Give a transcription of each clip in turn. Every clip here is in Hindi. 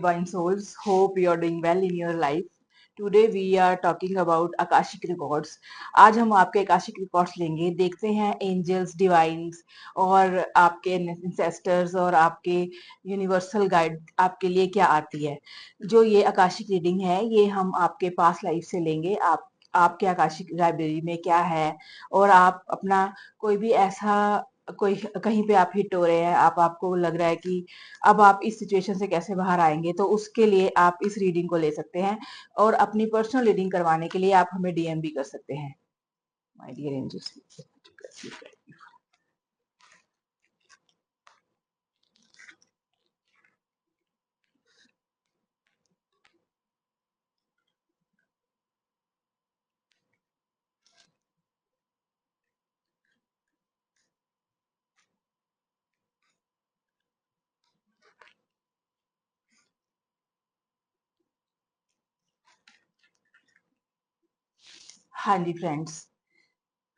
Divine souls, hope you are doing well in your life. Today we are talking about Akashic records. आज हम आपके Akashic records लेंगे, देखते हैं angels, divines और आपके ancestors और आपके universal guide आपके लिए क्या आती है. जो ये Akashic reading है, ये हम आपके past life से लेंगे. आपके आकाशिक लाइब्रेरी में क्या है और आप अपना कोई भी ऐसा कोई कहीं पे आप हिट हो रहे हैं, आपको लग रहा है कि अब आप इस सिचुएशन से कैसे बाहर आएंगे, तो उसके लिए आप इस रीडिंग को ले सकते हैं और अपनी पर्सनल रीडिंग करवाने के लिए आप हमें डीएम भी कर सकते हैं. My dear angels. हाँ जी फ्रेंड्स,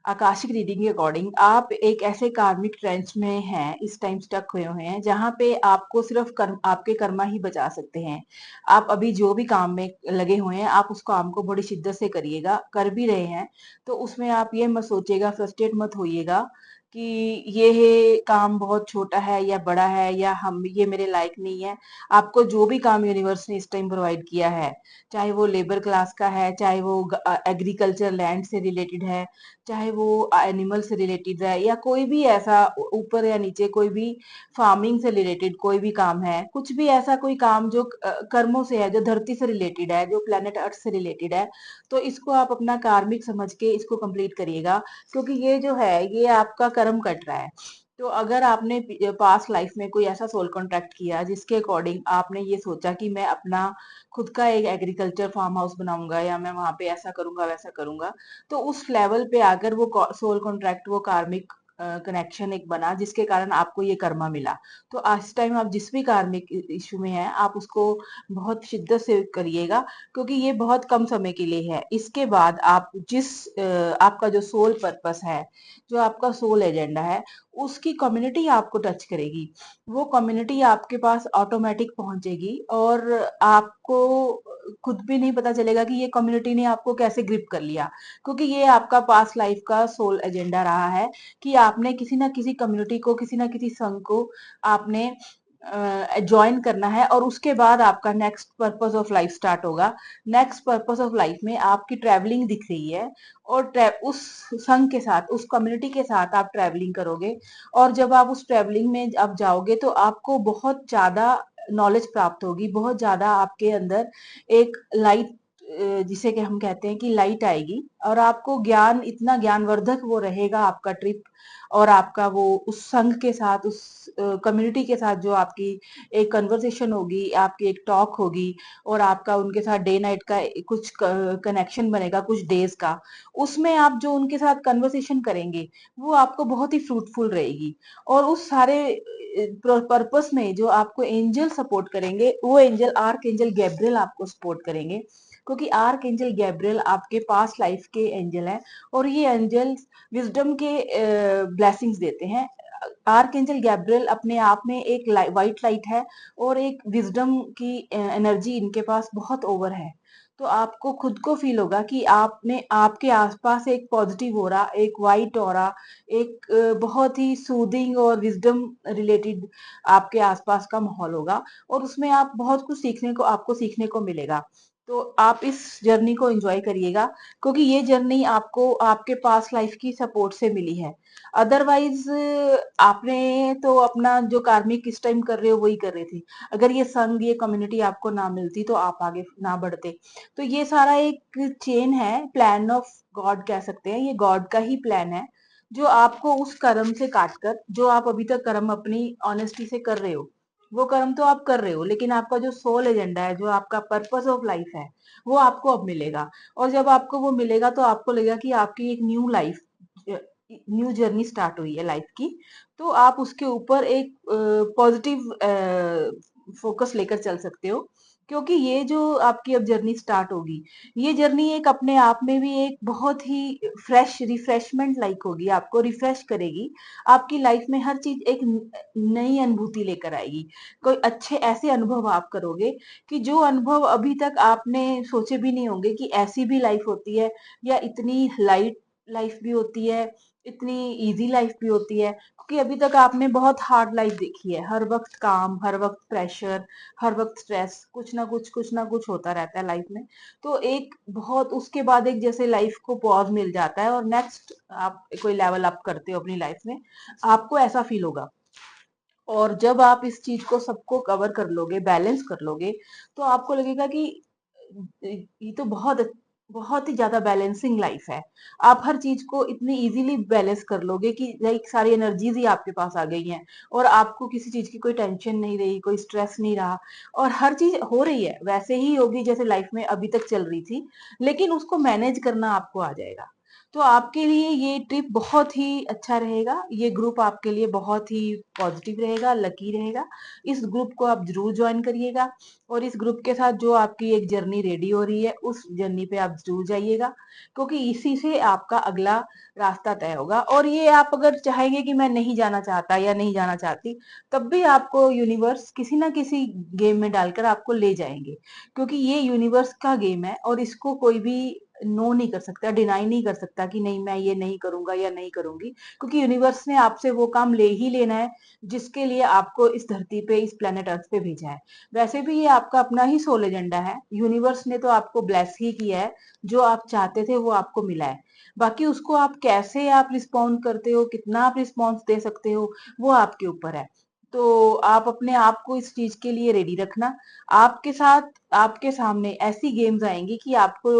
आकाशिक रीडिंग के अकॉर्डिंग आप एक ऐसे कार्मिक ट्रेंच में हैं, इस टाइम स्टक हुए हुए हैं, जहां पे आपको सिर्फ आपके कर्मा ही बचा सकते हैं. आप अभी जो भी काम में लगे हुए हैं, आप उस काम को बड़ी शिद्दत से करिएगा, कर भी रहे हैं, तो उसमें आप ये मत सोचिएगा, फ्रस्ट्रेट मत होइएगा कि ये काम बहुत छोटा है या बड़ा है या हम ये मेरे लायक नहीं है. आपको जो भी काम यूनिवर्स ने इस टाइम प्रोवाइड किया है, चाहे वो लेबर क्लास का है, चाहे वो एग्रीकल्चर लैंड से रिलेटेड है, चाहे वो एनिमल से रिलेटेड है, या कोई भी ऐसा ऊपर या नीचे कोई भी फार्मिंग से रिलेटेड कोई भी काम है, कुछ भी ऐसा कोई काम जो कर्मों से है, जो धरती से रिलेटेड है, जो प्लेनेट अर्थ से रिलेटेड है, तो इसको आप अपना कार्मिक समझ के इसको कंप्लीट करिएगा, क्योंकि ये जो है ये आपका कर्म कट रहा है. तो अगर आपने पास्ट लाइफ में कोई ऐसा सोल कॉन्ट्रैक्ट किया जिसके अकॉर्डिंग आपने ये सोचा कि मैं अपना खुद का एक एग्रीकल्चर फार्म हाउस बनाऊंगा या मैं वहां पे ऐसा करूंगा वैसा करूंगा, तो उस लेवल पे आकर वो सोल कॉन्ट्रैक्ट, वो कार्मिक कनेक्शन एक बना जिसके कारण आपको ये कर्मा मिला. तो आज टाइम आप जिस भी कार्मिक इशू में हैं, आप उसको बहुत शिद्दत से करिएगा, क्योंकि ये बहुत कम समय के लिए है. इसके बाद आप आपका जो सोल पर्पस है, जो आपका सोल एजेंडा है, उसकी कम्युनिटी आपको टच करेगी. वो कम्युनिटी आपके पास ऑटोमेटिक पहुंचेगी और आपको खुद भी नहीं पता चलेगा कि ये कम्युनिटी ने आपको कैसे ग्रिप कर लिया, क्योंकि ये आपका पास्ट लाइफ का सोल एजेंडा रहा है कि आपने किसी ना किसी कम्युनिटी को, किसी ना किसी संघ को आपने ज्वाइन करना है, और उसके बाद आपका next purpose of life start होगा. नेक्स्ट पर्पस ऑफ लाइफ में आपकी ट्रैवलिंग दिख रही है, और उस संघ के साथ, उस कम्युनिटी के साथ आप ट्रैवलिंग करोगे, और जब आप उस ट्रैवलिंग में आप जाओगे तो आपको बहुत ज्यादा नॉलेज प्राप्त होगी, बहुत ज्यादा आपके अंदर एक लाइट, जिसे कि हम कहते हैं कि लाइट आएगी, और आपको ज्ञान, इतना ज्ञानवर्धक वो रहेगा आपका ट्रिप, और आपका वो उस संघ के साथ, उस कम्युनिटी के साथ जो आपकी एक कन्वर्सेशन होगी, आपकी एक टॉक होगी, और आपका उनके साथ डे नाइट का कुछ कनेक्शन बनेगा कुछ डेज का, उसमें आप जो उनके साथ कन्वर्सेशन करेंगे वो आपको बहुत ही फ्रूटफुल रहेगी. और उस सारे पर्पस में जो आपको एंजल सपोर्ट करेंगे, वो एंजल आर्क एंजल गैब्रियल आपको सपोर्ट करेंगे, क्योंकि आर्क एंजल गैब्रियल आपके पास्ट लाइफ के एंजल हैं, और ये एंजल विजडम के ब्लेसिंग्स देते हैं. आर्क एंजल गैब्रियल अपने आप में एक व्हाइट लाइट है, और एक विजडम की एनर्जी इनके पास बहुत ओवर है. तो आपको खुद को फील होगा कि आपने आपके आसपास एक पॉजिटिव ऑरा, एक वाइट ऑरा, एक बहुत ही सूदिंग और विजडम रिलेटेड आपके आसपास का माहौल होगा, और उसमें आप बहुत कुछ आपको सीखने को मिलेगा. तो आप इस जर्नी को एंजॉय करिएगा, क्योंकि ये जर्नी आपको आपके पास्ट लाइफ की सपोर्ट से मिली है. अदरवाइज आपने तो अपना जो कार्मिक इस टाइम कर रहे हो वही कर रहे थे. अगर ये संघ, ये कम्युनिटी आपको ना मिलती तो आप आगे ना बढ़ते. तो ये सारा एक चेन है, प्लान ऑफ गॉड कह सकते हैं, ये गॉड का ही प्लान है, जो आपको उस कर्म से काटकर, जो आप अभी तक कर्म अपनी ऑनेस्टी से कर रहे हो, वो कर्म तो आप कर रहे हो, लेकिन आपका जो सोल एजेंडा है, जो आपका पर्पस ऑफ लाइफ है, वो आपको अब मिलेगा. और जब आपको वो मिलेगा तो आपको लगेगा कि आपकी एक new life, new journey start हुई है लाइफ की. तो आप उसके ऊपर एक पॉजिटिव फोकस लेकर चल सकते हो, क्योंकि ये जो आपकी अब जर्नी स्टार्ट होगी, ये जर्नी एक अपने आप में भी एक बहुत ही फ्रेश रिफ्रेशमेंट लाइक होगी, आपको रिफ्रेश करेगी। आपकी लाइफ में हर चीज एक नई अनुभूति लेकर आएगी। कोई अच्छे ऐसे अनुभव आप करोगे कि जो अनुभव अभी तक आपने सोचे भी नहीं होंगे कि ऐसी भी लाइफ होती है, या इतनी लाइट लाइफ भी होती है, इतनी इजी लाइफ भी होती है। क्योंकि अभी तक आपने बहुत हार्ड लाइफ देखी है, हर वक्त काम, हर वक्त प्रेशर, हर वक्त स्ट्रेस, कुछ ना कुछ होता रहता है लाइफ में। तो एक बहुत उसके बाद एक जैसे लाइफ को पॉज मिल जाता है और नेक्स्ट आप कोई लेवल अप करते हो अपनी लाइफ में, आपको ऐसा फील होगा। और जब आप इस चीज को सबको कवर कर लोगे, बैलेंस कर लोगे, तो आपको लगेगा कि ये तो बहुत ही ज्यादा बैलेंसिंग लाइफ है। आप हर चीज को इतनी इजीली बैलेंस कर लोगे कि लाइक सारी एनर्जीज ही आपके पास आ गई हैं, और आपको किसी चीज की कोई टेंशन नहीं रही, कोई स्ट्रेस नहीं रहा, और हर चीज हो रही है वैसे ही होगी जैसे लाइफ में अभी तक चल रही थी, लेकिन उसको मैनेज करना आपको आ जाएगा। तो आपके लिए ये ट्रिप बहुत ही अच्छा रहेगा, ये ग्रुप आपके लिए बहुत ही पॉजिटिव रहेगा, लकी रहेगा। इस ग्रुप को आप जरूर ज्वाइन करिएगा, और इस ग्रुप के साथ जो आपकी एक जर्नी रेडी हो रही है, उस जर्नी पे आप जरूर जाइएगा, क्योंकि इसी से आपका अगला रास्ता तय होगा। और ये आप अगर चाहेंगे कि मैं नहीं जाना चाहता या नहीं जाना चाहती, तब भी आपको यूनिवर्स किसी ना किसी गेम में डालकर आपको ले जाएंगे, क्योंकि ये यूनिवर्स का गेम है और इसको कोई भी नो नहीं कर सकता, डिनाई नहीं कर सकता कि नहीं मैं ये नहीं करूंगा या नहीं करूंगी, क्योंकि यूनिवर्स ने आपसे वो काम ले ही लेना है जिसके लिए आपको इस धरती पे, इस प्लेनेट अर्थ पे भेजा है। वैसे भी ये आपका अपना ही सोल एजेंडा है, यूनिवर्स ने तो आपको ब्लेस ही किया है, जो आप चाहते थे वो आपको मिला है। बाकी उसको आप कैसे आप रिस्पॉन्ड करते हो, कितना आप रिस्पॉन्स दे सकते हो, वो आपके ऊपर है। तो आप अपने आप को इस चीज के लिए रेडी रखना। आपके साथ, आपके सामने ऐसी गेम्स आएंगी कि आपको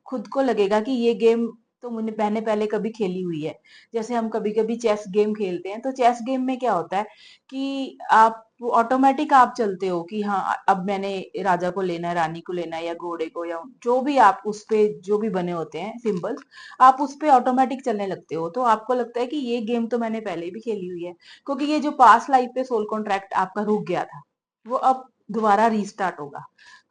खुद को लगेगा कि ये गेम तो मैंने पहले कभी खेली हुई है। जैसे हम कभी कभी चेस गेम खेलते हैं, तो चेस गेम में क्या होता है कि आप ऑटोमेटिक आप चलते हो कि हाँ अब मैंने राजा को लेना है, रानी को लेना है, या घोड़े को, या जो भी आप उस पे जो भी बने होते हैं सिंबल्स, आप उस पे ऑटोमेटिक चलने लगते हो। तो आपको लगता है कि ये गेम तो मैंने पहले भी खेली हुई है, क्योंकि ये जो पास लाइफ पे सोल कॉन्ट्रैक्ट आपका रुक गया था, वो अब दोबारा रीस्टार्ट होगा,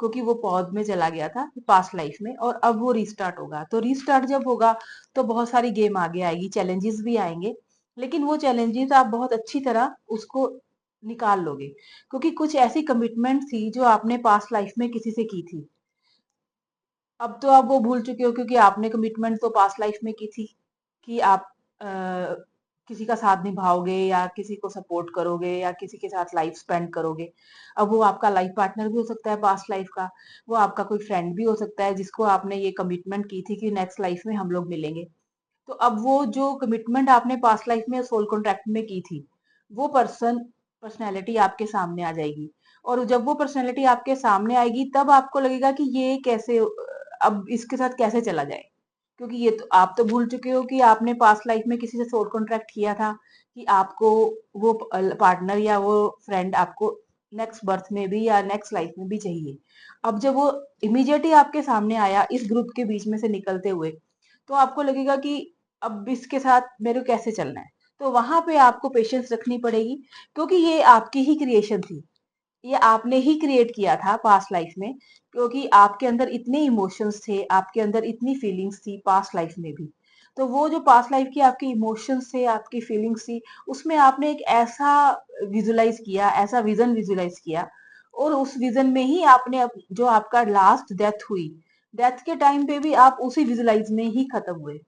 क्योंकि वो पॉज में चला गया था पास्ट लाइफ में, और अब वो रीस्टार्ट होगा। तो रीस्टार्ट जब होगा तो बहुत सारी गेम आगे आएगी, चैलेंजेस भी आएंगे, लेकिन वो चैलेंजेस आप बहुत अच्छी तरह उसको निकाल लोगे, क्योंकि कुछ ऐसी कमिटमेंट थी जो आपने पास्ट लाइफ में किसी से की थी। अब तो आप वो भूल चुके हो, क्योंकि आपने कमिटमेंट तो पास्ट लाइफ में की थी कि आप अ, किसी का साथ निभाओगे, या किसी को सपोर्ट करोगे, या किसी के साथ लाइफ स्पेंड करोगे। अब वो आपका लाइफ पार्टनर भी हो सकता है पास्ट लाइफ का, वो आपका कोई फ्रेंड भी हो सकता है जिसको आपने ये कमिटमेंट की थी कि नेक्स्ट लाइफ में हम लोग मिलेंगे। तो अब वो जो कमिटमेंट आपने पास्ट लाइफ में सोल कॉन्ट्रैक्ट में की थी, वो पर्सनैलिटी आपके सामने आ जाएगी। और जब वो पर्सनैलिटी आपके सामने आएगी, तब आपको लगेगा कि ये कैसे, अब इसके साथ कैसे चला जाए, क्योंकि ये तो आप तो भूल चुके हो कि आपने पास्ट लाइफ में किसी से सोल कॉन्ट्रैक्ट किया था कि आपको वो पार्टनर या वो फ्रेंड आपको नेक्स्ट बर्थ में भी या नेक्स्ट लाइफ में भी चाहिए। अब जब वो इमीडिएटली आपके सामने आया इस ग्रुप के बीच में से निकलते हुए, तो आपको लगेगा कि अब इसके साथ मेरे को कैसे चलना है। तो वहां पे आपको पेशेंस रखनी पड़ेगी, क्योंकि ये आपकी ही क्रिएशन थी, ये आपने ही क्रिएट किया था पास्ट लाइफ में, क्योंकि आपके अंदर इतने इमोशंस थे, आपके अंदर इतनी फीलिंग्स थी पास्ट लाइफ में भी। तो वो जो पास्ट लाइफ की आपकी इमोशंस थे, आपकी फीलिंग्स थी, उसमें आपने एक ऐसा विजुलाइज किया, ऐसा विजन विजुलाइज किया, और उस विजन में ही आपने जो आपका लास्ट डेथ हुई, डेथ के टाइम पे भी आप उसी विजुलाइज में ही खत्म हुए।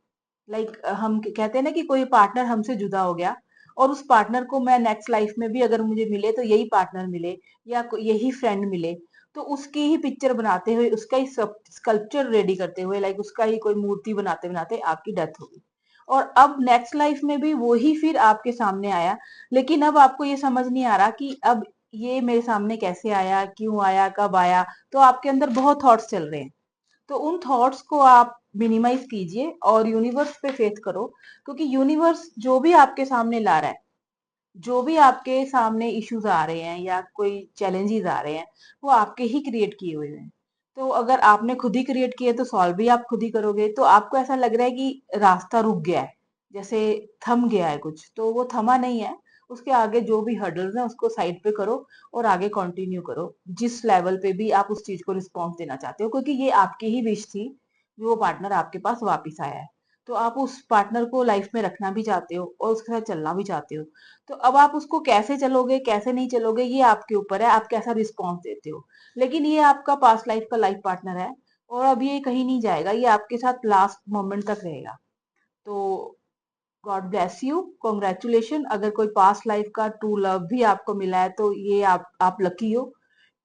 लाइक हम कहते हैं ना कि कोई पार्टनर हमसे जुदा हो गया, और उस पार्टनर को मैं नेक्स्ट लाइफ में भी अगर मुझे मिले तो यही पार्टनर मिले, या यही फ्रेंड मिले, तो उसकी ही पिक्चर बनाते हुए, उसका ही स्कल्पचर रेडी करते हुए, लाइक उसका ही कोई मूर्ति बनाते बनाते आपकी डेथ होगी। और अब नेक्स्ट लाइफ में भी वो ही फिर आपके सामने आया, लेकिन अब आपको ये समझ नहीं आ रहा कि अब ये मेरे सामने कैसे आया, क्यों आया, कब आया। तो आपके अंदर बहुत थॉट्स चल रहे हैं, तो उन थॉट्स को आप मिनिमाइज कीजिए और यूनिवर्स पे फेथ करो, क्योंकि यूनिवर्स जो भी आपके सामने ला रहा है, जो भी आपके सामने इश्यूज आ रहे हैं या कोई चैलेंजेस आ रहे हैं, वो आपके ही क्रिएट किए हुए हैं। तो अगर आपने खुद ही क्रिएट किए तो सॉल्व भी आप खुद ही करोगे। तो आपको ऐसा लग रहा है कि रास्ता रुक गया है, जैसे थम गया है कुछ, तो वो थमा नहीं है, उसके आगे जो भी हर्डल्स हैं उसको साइड पे करो और आगे कंटिन्यू करो, जिस लेवल पे भी आप उस चीज को रिस्पॉन्स देना चाहते हो, क्योंकि ये आपकी ही विश थी जो वो पार्टनर आपके पास वापस आया है। तो आप उस पार्टनर को लाइफ में रखना भी चाहते हो और उसके साथ चलना भी चाहते हो। तो अब आप उसको कैसे चलोगे, कैसे नहीं चलोगे, ये आपके ऊपर है, आप कैसा रिस्पॉन्स देते हो। लेकिन ये आपका पास्ट लाइफ का लाइफ पार्टनर है और अब ये कहीं नहीं जाएगा, ये आपके साथ लास्ट मोमेंट तक रहेगा। तो गॉड ब्लेस यू, कॉन्ग्रेचुलेशन। अगर कोई पास्ट लाइफ का ट्रू लव भी आपको मिला है तो ये आप लकी हो,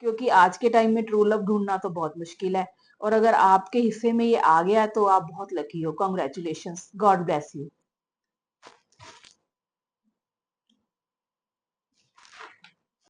क्योंकि आज के टाइम में ट्रू लव ढूंढना तो बहुत मुश्किल है। और अगर आपके हिस्से में ये आ गया तो आप बहुत लकी हो। Congratulation, God bless you.